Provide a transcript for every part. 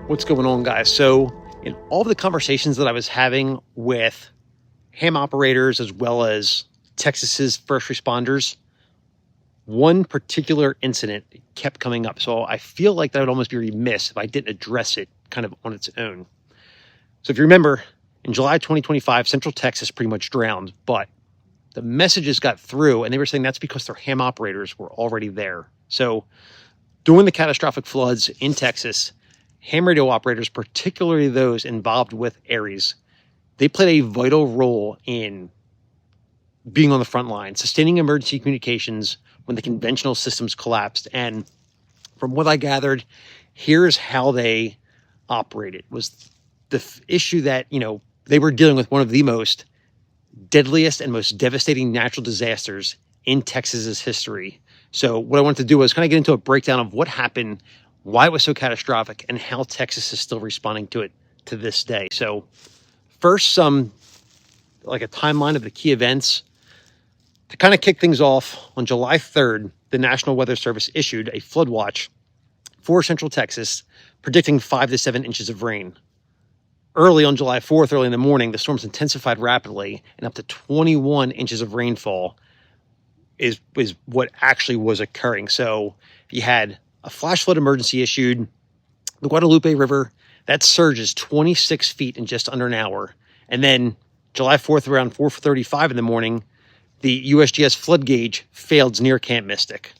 What's going on, guys? So in all of the conversations that I was having with ham operators as well as Texas's first responders, one particular incident kept coming up. So I feel like that would almost be remiss if I didn't address it kind of on its own. So if you remember, in July 2025, Central Texas pretty much drowned, but the messages got through and they were saying that's because their ham operators were already there. So during the catastrophic floods in Texas, ham radio operators, particularly those involved with ARES, they played a vital role in being on the front line, sustaining emergency communications when the conventional systems collapsed. And from what I gathered, here's how they operated. Was the issue that, they were dealing with one of the most deadliest and most devastating natural disasters in Texas's history. So what I wanted to do was kind of get into a breakdown of what happened, why it was so catastrophic, and how Texas is still responding to it to this day. So first, like a timeline of the key events. To kind of kick things off, on July 3rd, the National Weather Service issued a flood watch for Central Texas, predicting 5 to 7 inches of rain. Early on July 4th, early in the morning, the storms intensified rapidly, and up to 21 inches of rainfall is what actually was occurring. So you had a flash flood emergency issued. The Guadalupe River, that surges 26 feet in just under an hour. And then July 4th, around 4:35 in the morning, the USGS flood gauge failed near Camp Mystic.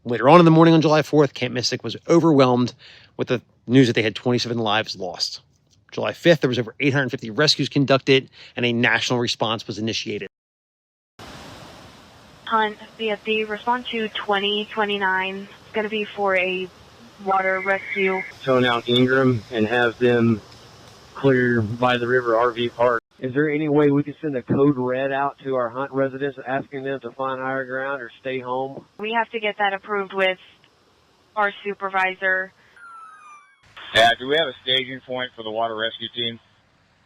Later on in the morning on July 4th, Camp Mystic was overwhelmed with the news that they had 27 lives lost. July 5th, there was over 850 rescues conducted, and a national response was initiated. Hunt, the response to 2029 is going to be for a water rescue. Tone out Ingram and have them clear by the river RV park. Is there any way we can send a code red out to our Hunt residents asking them to find higher ground or stay home? We have to get that approved with our supervisor. Yeah, do we have a staging point for the water rescue team?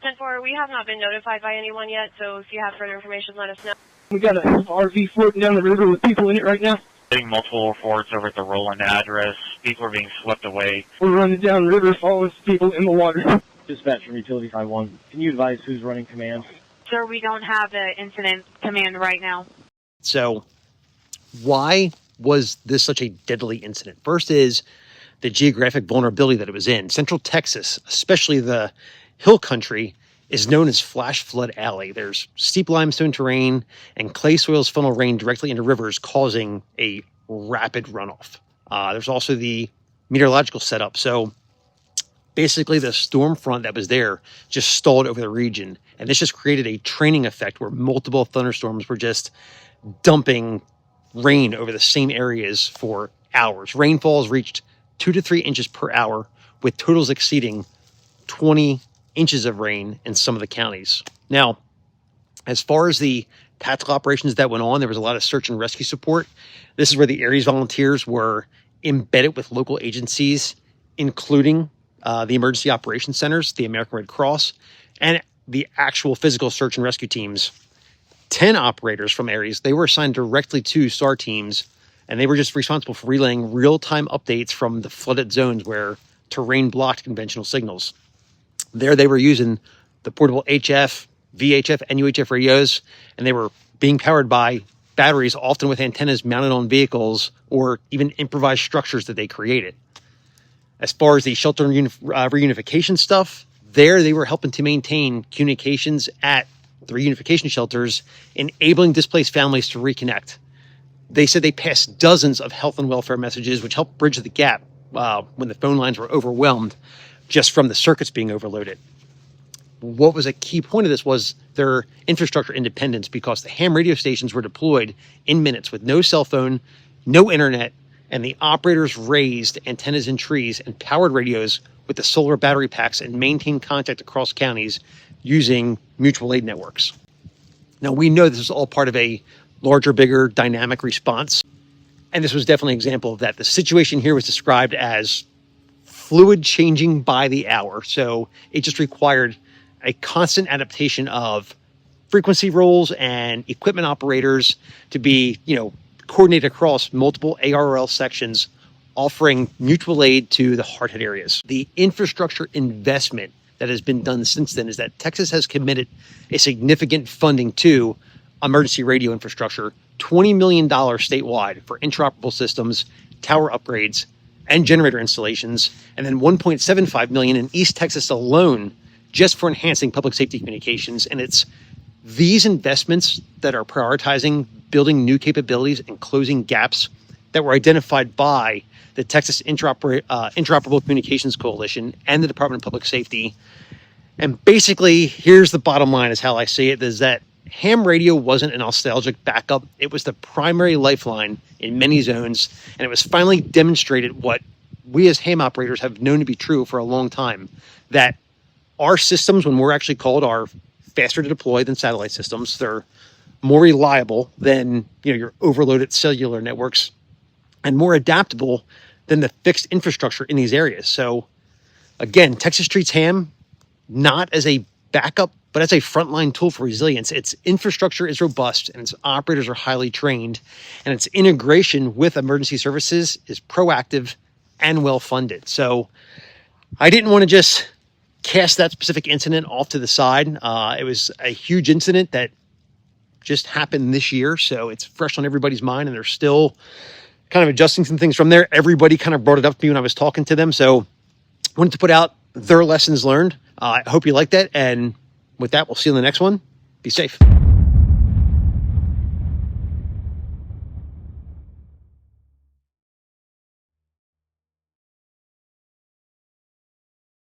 10-4, we have not been notified by anyone yet, so if you have further information, let us know. We got an RV floating down the river with people in it right now. Getting multiple reports over at the Roland address. People are being swept away. We're running down the river following people in the water. Dispatch from Utility 51. Can you advise who's running command? Sir, we don't have the incident command right now. So why was this such a deadly incident? First is the geographic vulnerability that it was in. Central Texas, especially the hill country, is known as Flash Flood Alley. There's steep limestone terrain and clay soils funnel rain directly into rivers, causing a rapid runoff. There's also the meteorological setup. So basically the storm front that was there just stalled over the region. And this just created a training effect where multiple thunderstorms were just dumping rain over the same areas for hours. Rainfalls reached 2 to 3 inches per hour, with totals exceeding 20 inches of rain in some of the counties. Now, as far as the tactical operations that went on, there was a lot of search and rescue support. This is where the ARES volunteers were embedded with local agencies, including the emergency operations centers, the American Red Cross, and the actual physical search and rescue teams. 10 operators from ARES, they were assigned directly to SAR teams, and they were just responsible for relaying real-time updates from the flooded zones where terrain blocked conventional signals. There they were using the portable HF, VHF, and UHF radios, and they were being powered by batteries, often with antennas mounted on vehicles or even improvised structures that they created. As far as the shelter and reunification stuff, there they were helping to maintain communications at the reunification shelters, enabling displaced families to reconnect. They said they passed dozens of health and welfare messages, which helped bridge the gap when the phone lines were overwhelmed just from the circuits being overloaded. What was a key point of this was their infrastructure independence, because the ham radio stations were deployed in minutes with no cell phone, no internet, and the operators raised antennas in trees and powered radios with the solar battery packs and maintained contact across counties using mutual aid networks. Now, we know this is all part of a larger, bigger, dynamic response, and this was definitely an example of that. The situation here was described as fluid changing by the hour, so it just required a constant adaptation of frequency roles and equipment operators to be, coordinated across multiple ARL sections offering mutual aid to the hard hit areas. The infrastructure investment that has been done since then is that Texas has committed a significant funding to emergency radio infrastructure, $20 million statewide for interoperable systems, tower upgrades, and generator installations, and then $1.75 million in East Texas alone just for enhancing public safety communications. And it's these investments that are prioritizing building new capabilities and closing gaps that were identified by the Texas Interoperable Communications Coalition and the Department of Public Safety. And basically, here's the bottom line is how I see it, is that ham radio wasn't a nostalgic backup. It was the primary lifeline in many zones, and it was finally demonstrated what we as ham operators have known to be true for a long time, that our systems, when we're actually called, are faster to deploy than satellite systems. They're more reliable than your overloaded cellular networks, and more adaptable than the fixed infrastructure in these areas. So again, Texas treats ham not as a backup, but as a frontline tool for resilience. Its infrastructure is robust and its operators are highly trained, and its integration with emergency services is proactive and well-funded. So I didn't want to just cast that specific incident off to the side. It was a huge incident that just happened this year, so it's fresh on everybody's mind, and they're still kind of adjusting some things from there. Everybody kind of brought it up to me when I was talking to them, so I wanted to put out their lessons learned. I hope you like that, and with that, we'll see you in the next one. Be safe.